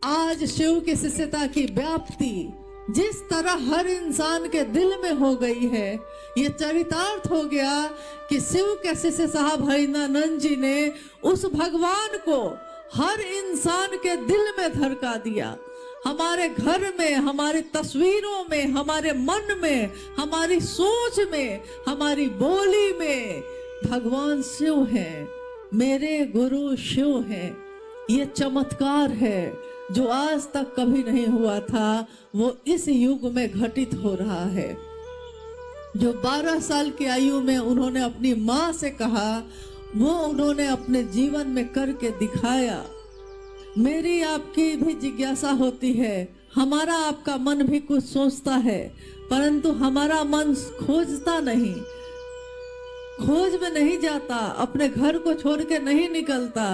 आज शिव की शिष्यता की व्याप्ति जिस तरह हर इंसान के दिल में हो गई है, ये चरितार्थ हो गया कि शिव के शिष्य साहब हरिनानंद जी ने उस भगवान को हर इंसान के दिल में धड़का दिया। हमारे घर में, हमारी तस्वीरों में, हमारे मन में, हमारी सोच में, हमारी बोली में भगवान शिव हैं, मेरे गुरु शिव हैं। ये चमत्कार है जो आज तक कभी नहीं हुआ था, वो इस युग में घटित हो रहा है। जो 12 साल की आयु में उन्होंने अपनी माँ से कहा, वो उन्होंने अपने जीवन में करके दिखाया। मेरी आपकी भी जिज्ञासा होती है, हमारा आपका मन भी कुछ सोचता है, परंतु हमारा मन खोजता नहीं, खोज में नहीं जाता, अपने घर को छोड़ के नहीं निकलता,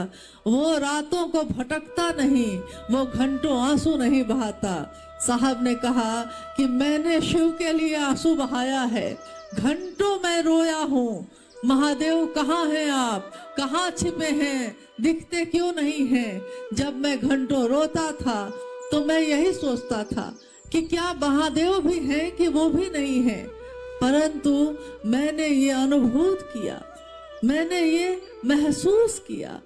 वो रातों को भटकता नहीं, वो घंटों आंसू नहीं बहाता। साहब ने कहा कि मैंने शिव के लिए आंसू बहाया है, घंटों मैं रोया हूँ, महादेव कहाँ हैं आप, कहाँ छिपे हैं, दिखते क्यों नहीं हैं। जब मैं घंटों रोता था तो मैं यही सोचता था कि क्या महादेव भी हैं कि वो भी नहीं हैं। परंतु मैंने ये अनुभूत किया, मैंने ये महसूस किया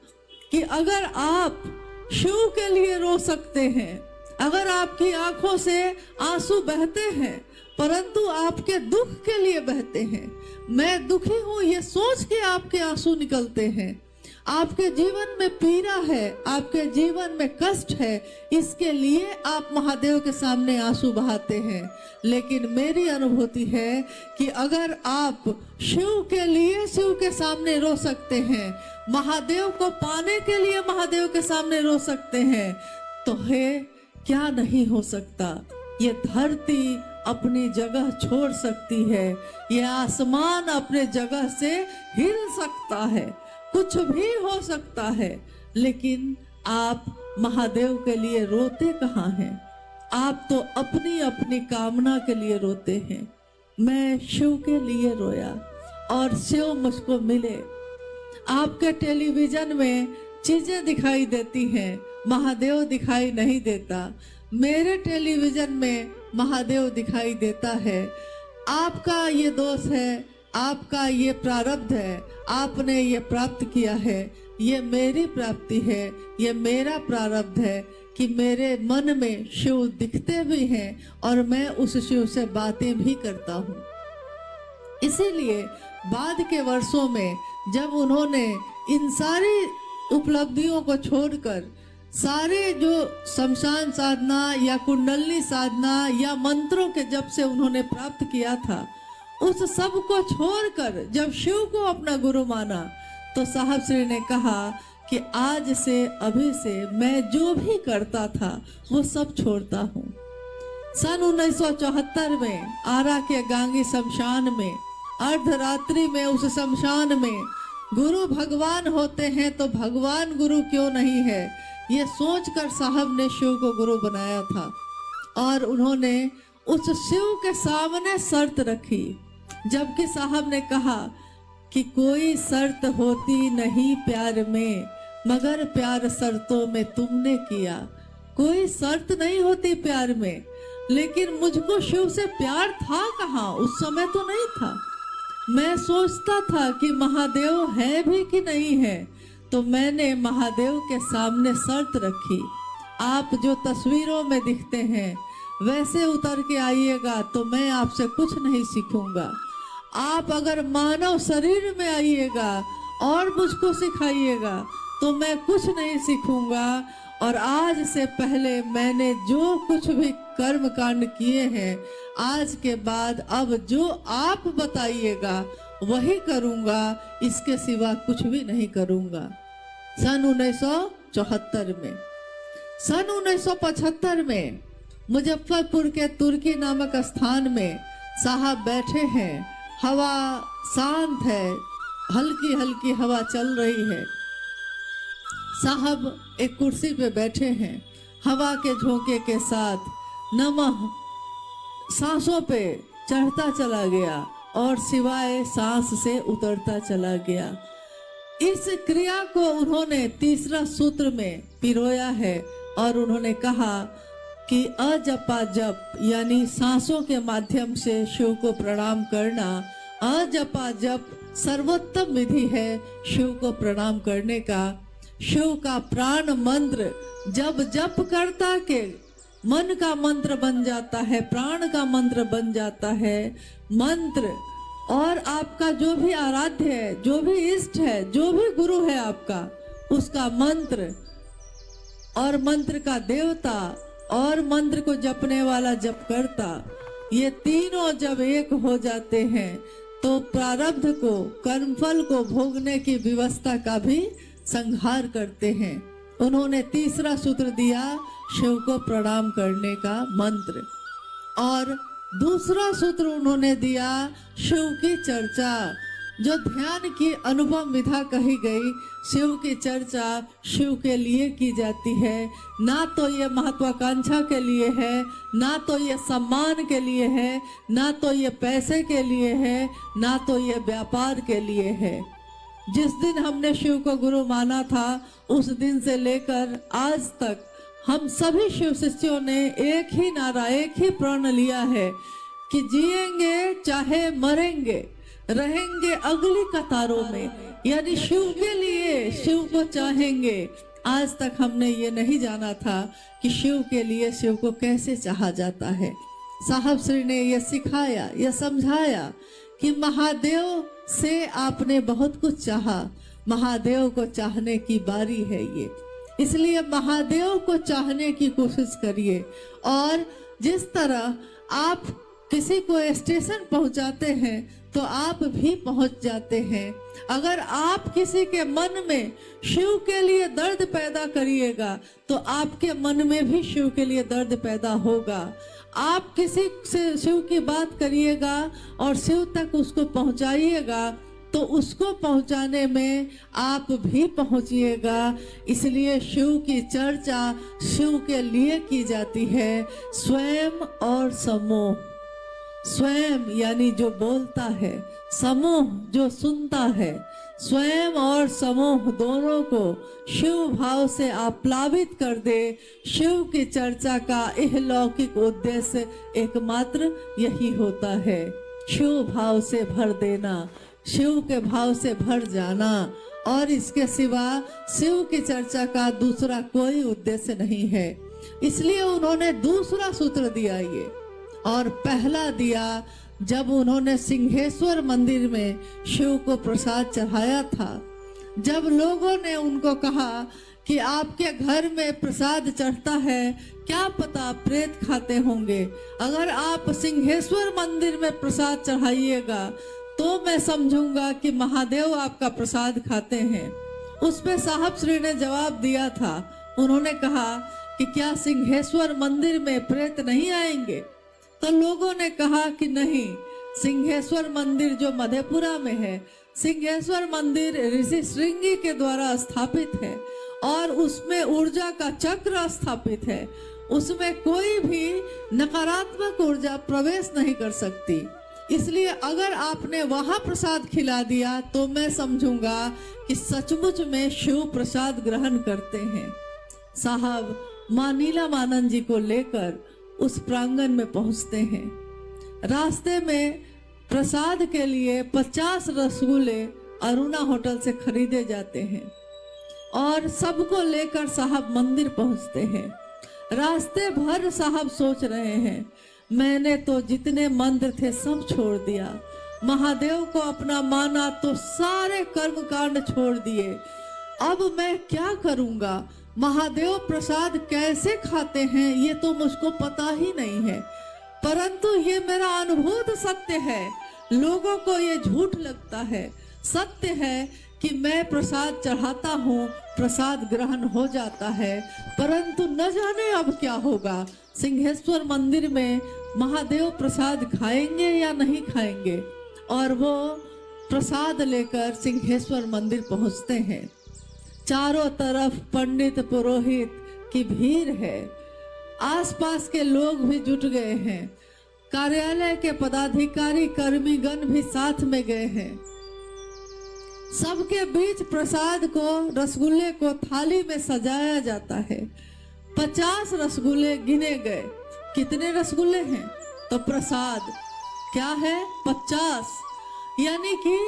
कि अगर आप शिव के लिए रो सकते हैं, अगर आपकी आंखों से आंसू बहते हैं, परंतु आपके दुख के लिए बहते हैं, मैं दुखी हूं ये सोच के आपके आंसू निकलते हैं, आपके जीवन में पीड़ा है, आपके जीवन में कष्ट है, इसके लिए आप महादेव के सामने आंसू बहाते हैं। लेकिन मेरी अनुभूति है कि अगर आप शिव के लिए शिव के सामने रो सकते हैं, महादेव को पाने के लिए महादेव के सामने रो सकते हैं, तो है क्या नहीं हो सकता। ये धरती अपनी जगह छोड़ सकती है, ये आसमान अपने जगह से हिल सकता है, कुछ भी हो सकता है, लेकिन आप महादेव के लिए रोते कहाँ हैं। आप तो अपनी अपनी कामना के लिए रोते हैं। मैं शिव के लिए रोया और शिव मुझको मिले। आपके टेलीविजन में चीजें दिखाई देती हैं, महादेव दिखाई नहीं देता। मेरे टेलीविजन में महादेव दिखाई देता है। आपका ये दोष है, आपका ये प्रारब्ध है, आपने ये प्राप्त किया है, ये मेरी प्राप्ति है, ये मेरा प्रारब्ध है कि मेरे मन में शिव दिखते भी हैं और मैं उस शिव से बातें भी करता हूँ। इसीलिए बाद के वर्षों में जब उन्होंने इन सारी उपलब्धियों को छोड़कर सारे जो शमशान साधना या कुंडली साधना या मंत्रों के जप से उन्होंने प्राप्त किया था, उस सब को छोड़कर जब शिव को अपना गुरु माना, तो साहब श्री ने कहा कि आज से, अभी से मैं जो भी करता था वो सब छोड़ता हूँ। सन 1974 में आरा के गांगी शमशान में अर्धरात्रि में उस शमशान में गुरु भगवान होते हैं तो भगवान गुरु क्यों नहीं है, ये सोचकर साहब ने शिव को गुरु बनाया था। और उन्होंने उस शिव के सामने शर्त रखी, जबकि साहब ने कहा कि कोई शर्त होती नहीं प्यार में, मगर प्यार शर्तों में तुमने किया। कोई शर्त नहीं होती प्यार में, लेकिन मुझको शिव से प्यार था कहाँ, उस समय तो नहीं था। मैं सोचता था कि महादेव है भी कि नहीं है, तो मैंने महादेव के सामने शर्त रखी, आप जो तस्वीरों में दिखते हैं वैसे उतर के आइएगा तो मैं आपसे कुछ नहीं सीखूंगा। आप अगर मानव शरीर में आइएगा और मुझको सिखाइएगा तो मैं कुछ नहीं सीखूंगा। और आज से पहले मैंने जो कुछ भी कर्म कांड किए हैं, आज के बाद अब जो आप बताइएगा वही करूंगा, इसके सिवा कुछ भी नहीं करूंगा। सन 1974 में, सन 1975 में मुजफ्फरपुर के तुर्की नामक स्थान में साहब बैठे हैं, हवा शांत है, हल्की हल्की हवा चल रही है। साहब एक कुर्सी पे बैठे हैं, हवा के झोंके के साथ नमः सांसों पे चढ़ता चला गया और सिवाय सांस से उतरता चला गया। इस क्रिया को उन्होंने तीसरा सूत्र में पिरोया है और उन्होंने कहा कि अजपा जप यानी सांसों के माध्यम से शिव को प्रणाम करना, अजपा जप सर्वोत्तम विधि है शिव को प्रणाम करने का। शिव का प्राण मंत्र जब जप करता के मन का मंत्र बन जाता है, प्राण का मंत्र बन जाता है। मंत्र और आपका जो भी आराध्य है, जो भी इष्ट है, जो भी गुरु है आपका, उसका मंत्र और मंत्र का देवता और मंत्र को जपने वाला जप करता, ये तीनों जब एक हो जाते हैं तो प्रारब्ध को, कर्मफल को भोगने की व्यवस्था का भी संहार करते हैं। उन्होंने तीसरा सूत्र दिया शिव को प्रणाम करने का मंत्र, और दूसरा सूत्र उन्होंने दिया शिव की चर्चा। जो ध्यान की अनुपम विधा कही गई, शिव की चर्चा शिव के लिए की जाती है, ना तो ये महत्वाकांक्षा के लिए है, ना तो ये सम्मान के लिए है, ना तो ये पैसे के लिए है, ना तो ये व्यापार के लिए है। जिस दिन हमने शिव को गुरु माना था, उस दिन से लेकर आज तक हम सभी शिव शिष्यों ने एक ही नारा, एक ही प्रण लिया है कि जिएंगे चाहे मरेंगे, रहेंगे अगली कतारों में, यानी शिव के लिए, शिव को चाहेंगे। आज तक हमने ये नहीं जाना था कि शिव के लिए शिव को कैसे चाहा जाता है। साहब श्री ने ये सिखाया, ये समझाया कि महादेव से आपने बहुत कुछ चाहा, महादेव को चाहने की बारी है ये, इसलिए महादेव को चाहने की कोशिश करिए। और जिस तरह आप किसी को स्टेशन पहुंचाते हैं तो आप भी पहुंच जाते हैं। अगर आप किसी के मन में शिव के लिए दर्द पैदा करिएगा तो आपके मन में भी शिव के लिए दर्द पैदा होगा। आप किसी से शिव की बात करिएगा और शिव तक उसको पहुंचाइएगा तो उसको पहुंचाने में आप भी पहुंचिएगा। इसलिए शिव की चर्चा शिव के लिए की जाती है। स्वयं और समूह, स्वयं यानी जो बोलता है, समूह जो सुनता है। स्वयं और समूह दोनों को शिव भाव से आप्लावित कर दे। शिव की चर्चा का इहलौकिक उद्देश्य एकमात्र यही होता है, शिव भाव से भर देना, शिव के भाव से भर जाना, और इसके सिवा शिव की चर्चा का दूसरा कोई उद्देश्य नहीं है। इसलिए उन्होंने दूसरा सूत्र दिया ये, और पहला दिया जब उन्होंने सिंहेश्वर मंदिर में शिव को प्रसाद चढ़ाया था। जब लोगों ने उनको कहा कि आपके घर में प्रसाद चढ़ता है, क्या पता प्रेत खाते होंगे, अगर आप सिंहेश्वर मंदिर में प्रसाद चढ़ाइएगा तो मैं समझूंगा कि महादेव आपका प्रसाद खाते हैं। उस पे साहब श्री ने जवाब दिया था, उन्होंने कहा कि क्या सिंहेश्वर मंदिर में प्रेत नहीं आएंगे? तो लोगों ने कहा कि नहीं, सिंहेश्वर मंदिर जो मधेपुरा में है, सिंहेश्वर मंदिर ऋषि श्रृंगी के द्वारा स्थापित है और उसमें ऊर्जा का चक्र स्थापित है, उसमें कोई भी नकारात्मक ऊर्जा प्रवेश नहीं कर सकती। इसलिए अगर आपने वहां प्रसाद खिला दिया तो मैं समझूंगा कि सचमुच में शिव प्रसाद ग्रहण करते हैं। साहब मां नीलामानंद जी को लेकर उस प्रांगण में पहुंचते हैं। रास्ते में प्रसाद के लिए 50 रसगुल्ले अरुणा होटल से खरीदे जाते हैं और सबको लेकर साहब मंदिर पहुंचते हैं। रास्ते भर साहब सोच रहे हैं, मैंने तो जितने मंदिर थे सब छोड़ दिया, महादेव को अपना माना तो सारे कर्म कांड छोड़ दिए, अब मैं क्या करूंगा? महादेव प्रसाद कैसे खाते हैं ये तो मुझको पता ही नहीं है, परंतु ये मेरा अनुभूत सत्य है। लोगों को ये झूठ लगता है, सत्य है कि मैं प्रसाद चढ़ाता हूँ, प्रसाद ग्रहण हो जाता है, परंतु न जाने अब क्या होगा। सिंहेश्वर मंदिर में महादेव प्रसाद खाएंगे या नहीं खाएंगे? और वो प्रसाद लेकर सिंहेश्वर मंदिर पहुंचते हैं। चारों तरफ पंडित पुरोहित की भीड़ है, आसपास के लोग भी जुट गए हैं, कार्यालय के पदाधिकारी कर्मीगण भी साथ में गए हैं। सबके बीच प्रसाद को, रसगुल्ले को थाली में सजाया जाता है 50 रसगुल्ले गिने गए। कितने रसगुल्ले हैं? तो प्रसाद क्या है? 50। यानी कि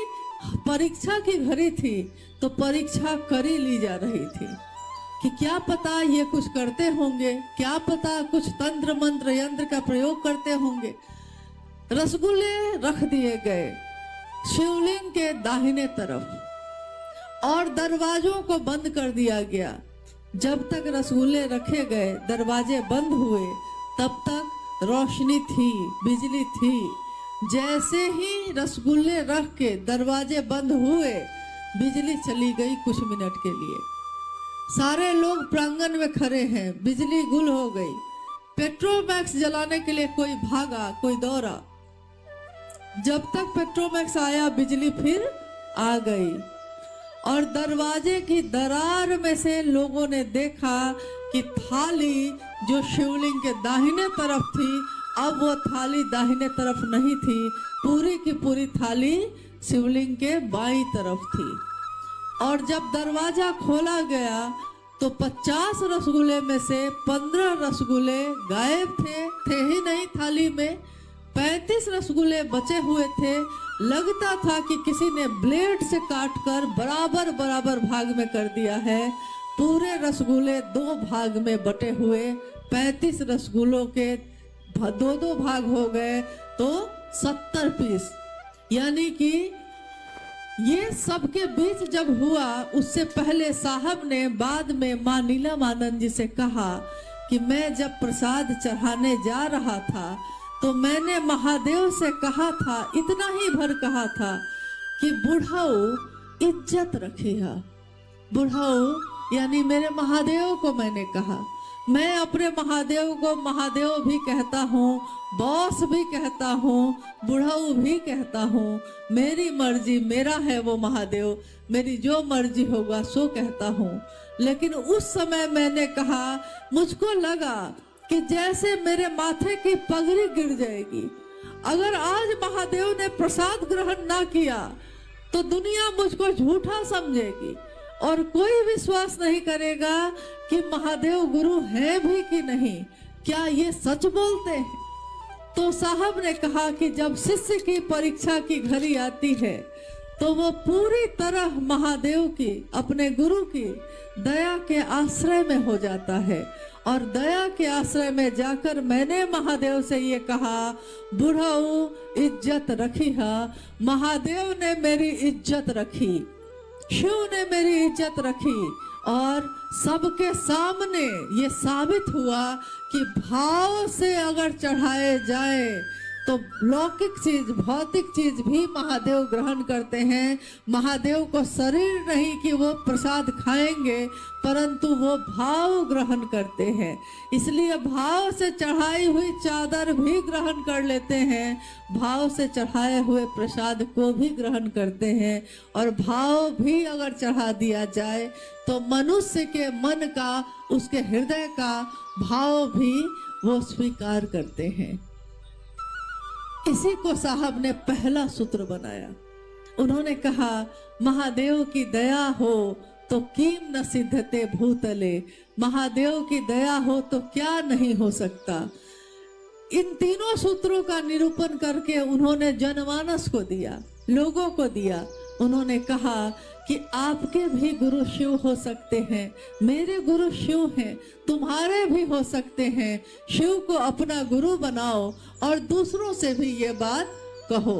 परीक्षा की घड़ी थी, तो परीक्षा करी ली जा रही थी कि क्या पता ये कुछ करते होंगे, क्या पता कुछ तंत्र मंत्र यंत्र का प्रयोग करते होंगे। रसगुल्ले रख दिए गए शिवलिंग के दाहिने तरफ और दरवाजों को बंद कर दिया गया। जब तक रसगुल्ले रखे गए, दरवाजे बंद हुए, तब तक रोशनी थी, बिजली थी। जैसे ही रसगुल्ले रख के दरवाजे बंद हुए, बिजली चली गई कुछ मिनट के लिए। सारे लोग प्रांगण में खड़े हैं, बिजली गुल हो गई। पेट्रोमैक्स जलाने के लिए कोई भागा, कोई दौड़ा। जब तक पेट्रोमैक्स आया, बिजली फिर आ गई और दरवाजे की दरार में से लोगों ने देखा कि थाली जो शिवलिंग के दाहिने तरफ थी, अब वो थाली दाहिने तरफ नहीं थी, पूरी की पूरी थाली शिवलिंग के बाईं तरफ थी। और जब दरवाजा खोला गया तो 50 रसगुल्ले में से 15 रसगुल्ले गायब थे ही नहीं थाली में। 35 रसगुल्ले बचे हुए थे। लगता था कि किसी ने ब्लेड से काटकर बराबर बराबर भाग में कर दिया है। पूरे रसगुल्ले 2 भाग में बटे हुए, 35 रसगुल्लों के 2 भाग हो गए, तो 70 पीस। यानी कि ये सबके बीच जब हुआ, उससे पहले साहब ने बाद में मां नीलमानंद जी से कहा कि मैं जब प्रसाद चढ़ाने जा रहा था तो मैंने महादेव से कहा था, इतना ही भर कहा था कि बुढ़ाऊ इज्जत रखिएगा। बुढ़ाऊ यानी मेरे महादेव को मैंने कहा। मैं अपने महादेव को महादेव भी कहता हूँ, बॉस भी कहता हूँ, बुढ़ाऊ भी कहता हूँ। मेरी मर्जी, मेरा है वो महादेव, मेरी जो मर्जी होगा सो कहता हूँ। लेकिन उस समय मैंने कहा, मुझको लगा कि जैसे मेरे माथे की पगड़ी गिर जाएगी। अगर आज महादेव ने प्रसाद ग्रहण ना किया तो दुनिया मुझको झूठा समझेगी और कोई विश्वास नहीं करेगा कि महादेव गुरु है भी कि नहीं, क्या ये सच बोलते हैं। तो साहब ने कहा कि जब शिष्य की परीक्षा की घड़ी आती है तो वो पूरी तरह महादेव की, अपने गुरु की दया के आश्रय में हो जाता है। और दया के आश्रय में जाकर मैंने महादेव से ये कहा, बुढ़ाऊ इज्जत रखी है। महादेव ने मेरी इज्जत रखी, शिव ने मेरी इज्जत रखी और सबके सामने ये साबित हुआ कि भाव से अगर चढ़ाए जाए तो लौकिक चीज, भौतिक चीज भी महादेव ग्रहण करते हैं। महादेव को शरीर नहीं कि वो प्रसाद खाएंगे, परंतु वो भाव ग्रहण करते हैं। इसलिए भाव से चढ़ाई हुई चादर भी ग्रहण कर लेते हैं, भाव से चढ़ाए हुए प्रसाद को भी ग्रहण करते हैं। और भाव भी अगर चढ़ा दिया जाए तो मनुष्य के मन का, उसके हृदय का भाव भी वो स्वीकार करते हैं। इसी को साहब ने पहला सूत्र बनाया। उन्होंने कहा, महादेव की दया हो तो किम न सिद्धते भूतले। महादेव की दया हो तो क्या नहीं हो सकता। इन तीनों सूत्रों का निरूपण करके उन्होंने जनमानस को दिया, लोगों को दिया। उन्होंने कहा कि आपके भी गुरु शिव हो सकते हैं, मेरे गुरु शिव हैं, तुम्हारे भी हो सकते हैं। शिव को अपना गुरु बनाओ और दूसरों से भी ये बात कहो।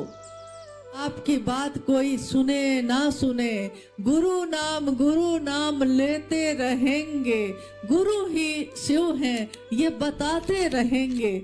आपकी बात कोई सुने ना सुने, गुरु नाम लेते रहेंगे। गुरु ही शिव हैं, ये बताते रहेंगे।